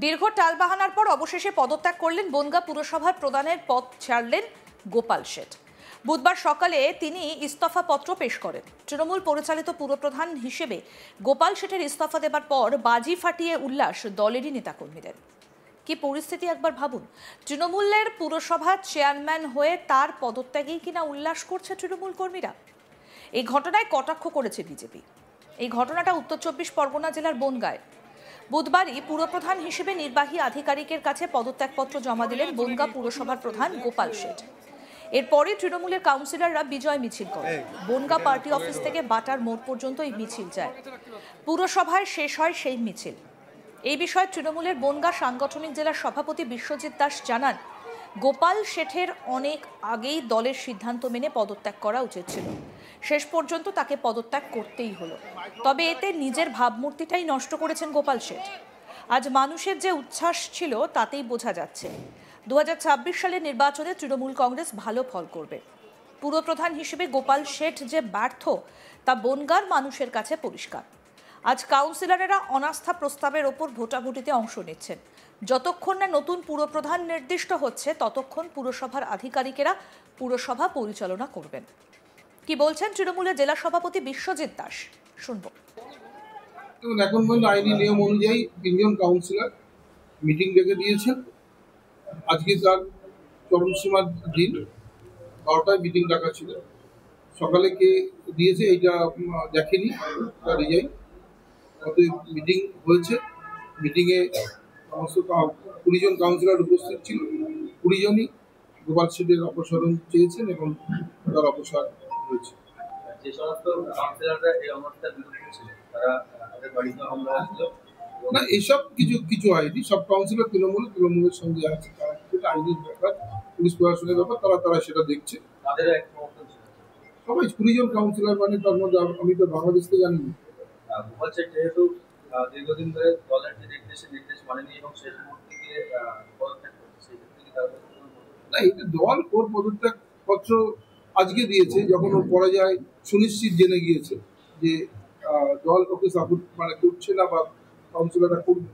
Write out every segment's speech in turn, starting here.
দীর্ঘ টালবাহানার পর অবশেষে পদত্যাগ করলেন বনগাঁ পুরসভার প্রধানের পদ ছাড়লেন গোপাল শেঠ। বুধবার সকালে তিনি ইস্তফা পত্র পেশ করেন। তৃণমূল পরিচালিত পুরপ্রধান হিসেবে গোপাল শেঠের ইস্তফা দেবার পর বাজি ফাটিয়ে উল্লাস দলেরই নেতাকর্মীদের। কি পরিস্থিতি একবার ভাবুন। তৃণমূলের পুরসভার চেয়ারম্যান হয়ে তার পদত্যাগেই কিনা উল্লাস করছে তৃণমূল কর্মীরা। এই ঘটনায় কটাক্ষ করেছে বিজেপি। এই ঘটনাটা উত্তর 24 পরগনা জেলার বনগাঁয়। বুধবারই পুরপ্রধান হিসেবে নির্বাহী আধিকারিকের কাছে পদত্যাগপত্র জমা দিলেন বনগাঁ পুরসভার প্রধান গোপাল শেঠ। এরপরে তৃণমূলের কাউন্সিলররা বিজয় মিছিল করে। বনগাঁ পার্টি অফিস থেকে বাটার মোড় পর্যন্ত এই মিছিল যায়। পুরসভায় শেষ হয় সেই মিছিল। এই বিষয়ে তৃণমূলের বনগাঁ সাংগঠনিক জেলার সভাপতি বিশ্বজিৎ দাস জানান, গোপাল শেঠের অনেক আগেই দলের সিদ্ধান্ত মেনে পদত্যাগ করা উচিত ছিল। শেষ পর্যন্ত তাকে পদত্যাগ করতেই হলো। তবে এতে নিজের ভাবমূর্তিটাই নষ্ট করেছেন গোপাল শেঠ। আজ মানুষের যে উচ্ছ্বাস ছিল তাতেই বোঝা যাচ্ছে 2026 সালের নির্বাচনে তৃণমূল কংগ্রেস ভালো ফল করবে। পুরপ্রধান হিসেবে গোপাল শেঠ যে ব্যর্থ তা বনগাঁর মানুষের কাছে পরিষ্কার। আজ কাউন্সিলরেরা অনাস্থা প্রস্তাবের ওপর ভোটাভুটিতে অংশ নিচ্ছেন। যতক্ষণ না নতুন পুরপ্রধান নির্দিষ্ট হচ্ছে ততক্ষণ পুরসভার আধিকারিকেরা পুরসভা পরিচালনা করবেন। কি বলছেন তৃণমূলের জেলা সভাপতি বিশ্বজিৎ দাস, শুনবো। এখন পর্যন্ত আইনি নিয়ম অনুযায়ী 3 জন কাউন্সিলর মিটিং ডেকে দিয়েছেন। আজকে তার চরমসীমার দিন, 12টায় মিটিং ডাকা ছিল। সকালে কে দিয়েছে এইটা দেখেনি, তার রিজাইন। অতএব মিটিং হয়েছে। মিটিংয়ে সমস্ত 20 জন কাউন্সিলর উপস্থিত ছিল। 20 জনই গোপাল শেঠের অপসারণ চেয়েছেন এবং তার অপসার হয়েছে। যে সমস্ত কাউন্সিলররা এই অবস্থার বিরুদ্ধে ছিল তারা তাদের বাড়িতে হামলা হয়েছিল না, এসব কিছু হয়নি। সব কাউন্সিলর তৃণমূলের সঙ্গে আছে, তারা সেটা আইনের ব্যাপার, পুলিশ প্রশাসনের ব্যাপার, তারা সেটা দেখছে। তাদেরও এক সমর্থন ছিল। সবাই 20 জন কাউন্সিলর, মানে তার মধ্যে আমি তো বাংলাদেশ থেকে জানি না। গোপাল শেঠ যেহেতু দীর্ঘদিন ধরে দলের যে নির্দেশ মানেনি এবং শেষ মুহূর্তে গিয়ে পদত্যাগ করছে, সেই ক্ষেত্রে কি তাদের না, এটা দল ওর পদত্যাগ পত্র আজকে দিয়েছে, যখন ওর পরাজয় সুনিশ্চিত জেনে গিয়েছে যে দল ওকে সাপোর্ট করছে না বা কাউন্সিলররা করবে,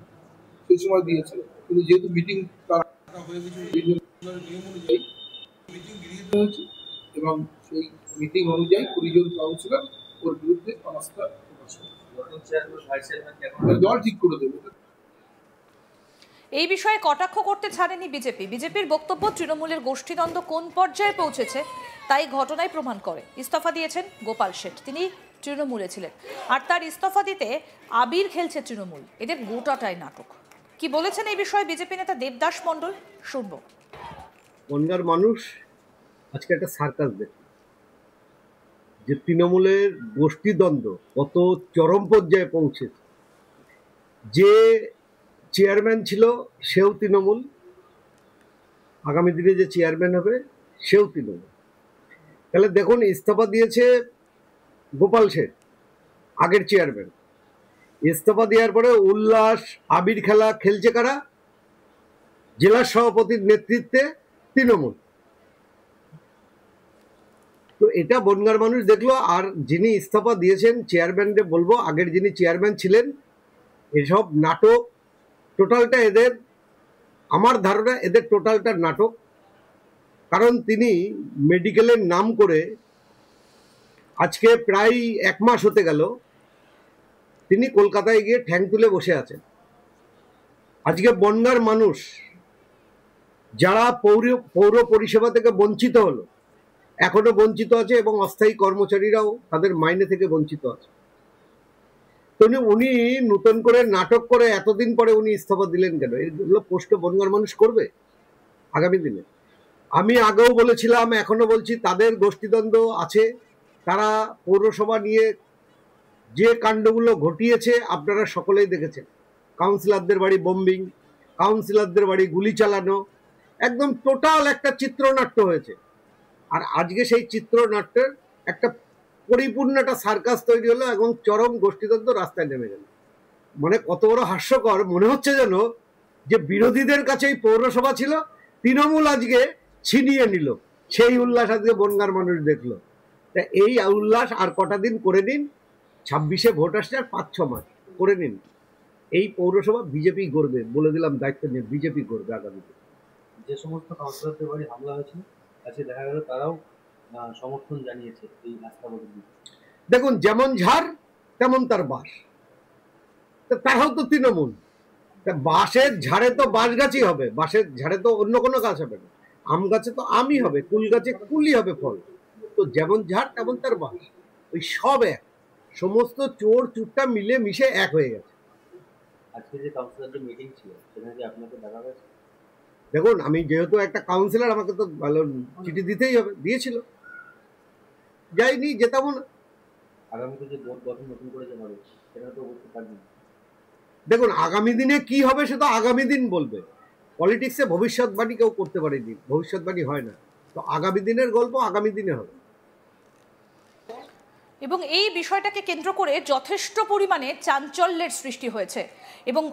সেই সময় দিয়েছে। কিন্তু যেহেতু মিটিং তার হয়ে গেছে নিয়ম অনুযায়ী মিটিং গৃহীত হয়েছে এবং সেই মিটিং অনুযায়ী 20 জন কাউন্সিলর ওর বিরুদ্ধে অনাস্থা প্রকাশ করে। দল ঠিক করে দেবে। এই বিষয়ে কটাক্ষ করতে ছাড়েনি বিজেপি। বিজেপির বক্তব্য, তৃণমূলের গোষ্ঠীদ্বন্দ্ব কোন পর্যায়ে পৌঁছেছে তাই ঘটনায় প্রমাণ করে। ইস্তফা দিয়েছেন গোপাল শেঠ, তিনি তৃণমূলে ছিলেন, আর তার ইস্তফা দিতে আবির খেলছে তৃণমূল। এদের গোটাটাই নাটক। কি বলেছেন এই বিষয়ে বিজেপি নেতা দেবদাস মণ্ডল, শুনবো। বনগাঁর মানুষ আজকে একটা সার্কাস দেখে যে তৃণমূলের গোষ্ঠীদ্বন্দ্ব কত চরম পর্যায়ে পৌঁছেছে। যে চেয়ারম্যান ছিল সেও তৃণমূল, আগামী দিনে যে চেয়ারম্যান হবে সেও তৃণমূল। তাহলে দেখুন, ইস্তফা দিয়েছে গোপাল শেঠ, আগের চেয়ারম্যান। ইস্তফা দেওয়ার পরে উল্লাস আবির খেলা খেলছে কারা? জেলা সভাপতির নেতৃত্বে তৃণমূল। তো এটা বনগাঁর মানুষ দেখলো। আর যিনি ইস্তফা দিয়েছেন চেয়ারম্যানকে বলবো, আগের যিনি চেয়ারম্যান ছিলেন, এসব নাটক টোটালটা এদের, আমার ধারণা এদের টোটালটা নাটক। কারণ তিনি মেডিকেলের নাম করে আজকে প্রায় 1 মাস হতে গেল তিনি কলকাতায় গিয়ে ঠ্যাং তুলে বসে আছেন। আজকে বনগাঁর মানুষ যারা পৌর পরিষেবা থেকে বঞ্চিত হলো, এখনো বঞ্চিত আছে এবং অস্থায়ী কর্মচারীরাও তাদের মাইনে থেকে বঞ্চিত আছে। তো উনি নতুন করে নাটক করে এতদিন পরে উনি ইস্তফা দিলেন কেন? এগুলো প্রশ্ন বনগাঁর মানুষ করবে আগামী দিনে। আমি আগেও বলেছিলাম, এখনো বলছি, তাদের গোষ্ঠীদ্বন্দ্ব আছে। তারা পৌরসভা নিয়ে যে কাণ্ডগুলো ঘটিয়েছে আপনারা সকলেই দেখেছেন। কাউন্সিলরদের বাড়ি বম্বিং, কাউন্সিলরদের বাড়ি গুলি চালানো, একদম টোটাল একটা চিত্রনাট্য হয়েছে। আর আজকে সেই চিত্রনাট্যের একটা পরিপূর্ণ একটা সার্কাস তৈরি হলো এবং চরম গোষ্ঠীদ্বন্দ্ব রাস্তায় নেমে গেল। মানে কত বড় হাস্যকর মনে হচ্ছে যেন যে বিরোধীদের কাছে এই পৌরসভা ছিল, তৃণমূল আজকে ছিনিয়ে নিল। সেই উল্লাস আজকে বনগাঁর মানুষ দেখলো। তা এই উল্লাস আর কটা দিন করে নিন, 26-এ ভোট আসছে, আর 5-6 মাস করে নিন। এই পৌরসভা বিজেপি গড়বে, বলে দিলাম দায়িত্ব নিয়ে, বিজেপি গড়বে আগামীতে। যে সমস্ত কাউন্সিলরদের বাড়ি হামলা হয়েছে আজকে দেখা গেল তারাও সমর্থন জানিয়েছে এই আস্থা ভোটের দিকে। দেখুন, যেমন ঝাড় তেমন তার বাস, তা তারাও তো তৃণমূল। তা বাঁশের ঝাড়ে তো বাঁশ গাছই হবে, বাঁশের ঝাড়ে তো অন্য কোনো গাছ হবে না। আম গাছে তো আমই হবে, কুল গাছে কুলই হবে ফল। তো যেমন ঝাড় তেমন তার বাঁশ, ওই সব এক, সমস্ত চোর চুরটা মিলে মিশে এক হয়ে গেছে। আজকে যে কাউন্সিলরদের মিটিং ছিল সেখানে কি আপনাকে দেখা গেছে? দেখুন, আমি যেহেতু একটা কাউন্সিলর, আমাকে তো ভালো চিঠি দিতেই হবে, দিয়েছিল, যাইনি, যেতাম না। আগামীতে যে বোর্ড গঠন নতুন করে যে হবে সেটা তো বলতে পারবেন। দেখুন, আগামী দিনে কি হবে সেটা আগামী দিন বলবে। পলিটিক্সে ভবিষ্যৎবাণী কেউ করতে পারেনি, ভবিষ্যৎবাণী হয় না। তো আগামী দিনের গল্প আগামী দিনে হবে। এবং এই বিষয়টাকে কেন্দ্র করে যথেষ্ট পরিমাণে চাঞ্চল্যের সৃষ্টি হয়েছে এবং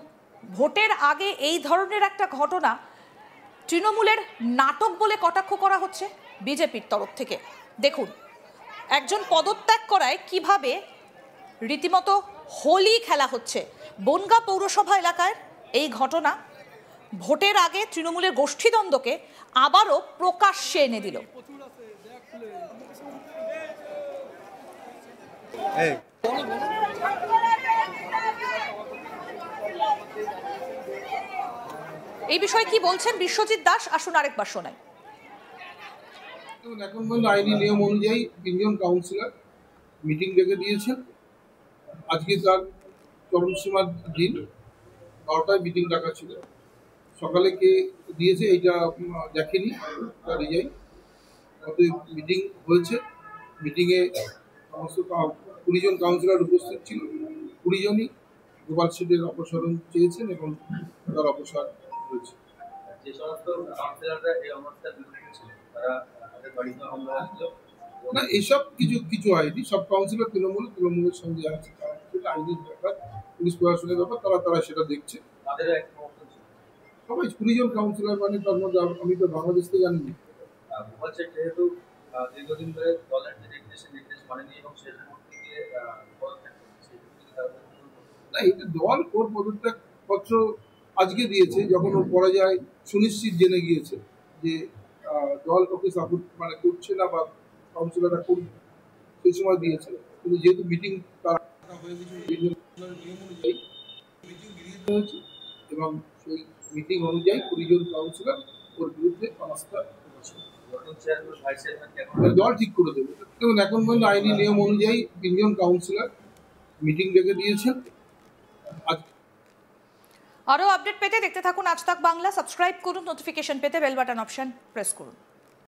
ভোটের আগে এই ধরনের একটা ঘটনা তৃণমূলের নাটক বলে কটাক্ষ করা হচ্ছে বিজেপির তরফ থেকে। দেখুন, একজন পদত্যাগ করায় কিভাবে রীতিমতো হোলি খেলা হচ্ছে। বনগাঁ পৌরসভা এলাকায় এই ঘটনা ভোটের আগে তৃণমূলের গোষ্ঠীদ্বন্দ্বকে আবারও প্রকাশ্যে এনে দিল। এই বিষয়ে কি বলছেন বিশ্বজিৎ দাস, আসুন আরেকবার শোনাই। এখন পর্যন্ত আইনি নিয়ম অনুযায়ী 3 জন কাউন্সিলর মিটিং ডেকে দিয়েছেন। আজকে তার চরমসীমার দিন, 12টায় মিটিং ডাকা ছিল। সকালে কে দিয়েছে এইটা দেখেনি, তার রিজাইন। অতএব মিটিং হয়েছে, মিটিংয়ে সমস্ত 20 জন কাউন্সিলর উপস্থিত ছিল। 20 জনই গোপাল সেটের অপসারণ চেয়েছেন এবং তার অপসার হয়েছে। যে সমস্ত কাউন্সিলররা এই অবস্থার বিরুদ্ধে ছিল তারা তাদের বাড়িতে হামলা হয়েছিল না, এসব কিছু হয়নি। সব কাউন্সিলর তৃণমূলের সঙ্গে আছে, তারা সেটা আইনের ব্যাপার, পুলিশ প্রশাসনের ব্যাপার, তারা সেটা দেখছে। তাদেরও এক সমর্থন ছিল। সবাই 20 জন কাউন্সিলর, মানে তার মধ্যে আমি তো বাংলাদেশ থেকে জানি। বলছে যেহেতু দীর্ঘদিন ধরে দলের যে নির্দেশ মানেনি এবং শেষ মুহূর্তে গিয়ে পদত্যাগ করেছে, সেই ক্ষেত্রে তারা না, এটা দল ওর পদত্যাগ পত্র আজকে দিয়েছে, যখন ওর পরাজয় সুনিশ্চিত জেনে গিয়েছে যে দল ওকে সাপোর্ট মানে করছে না বা কাউন্সিলররা করবে, সেই সময় দিয়েছে। কিন্তু যেহেতু মিটিং তার হয়ে গেছে নিয়ম অনুযায়ী মিটিং গৃহীত হয়েছে এবং সেই মিটিং অনুযায়ী 20 জন কাউন্সিলর ওর বিরুদ্ধে অনাস্থা প্রকাশ করে। নতুন চেয়ারম্যান ভাইস চেয়ারম্যান কেমন দল ঠিক করে দেবে। দেখুন, এখন পর্যন্ত আইনি নিয়ম অনুযায়ী 3 জন কাউন্সিলর মিটিং ডেকে দিয়েছেন। আরও আপডেট পেতে দেখতে থাকুন আজ তাক বাংলা, সাবস্ক্রাইব করুন, নোটিফিকেশন পেতে বেল বাটন অপশন প্রেস করুন।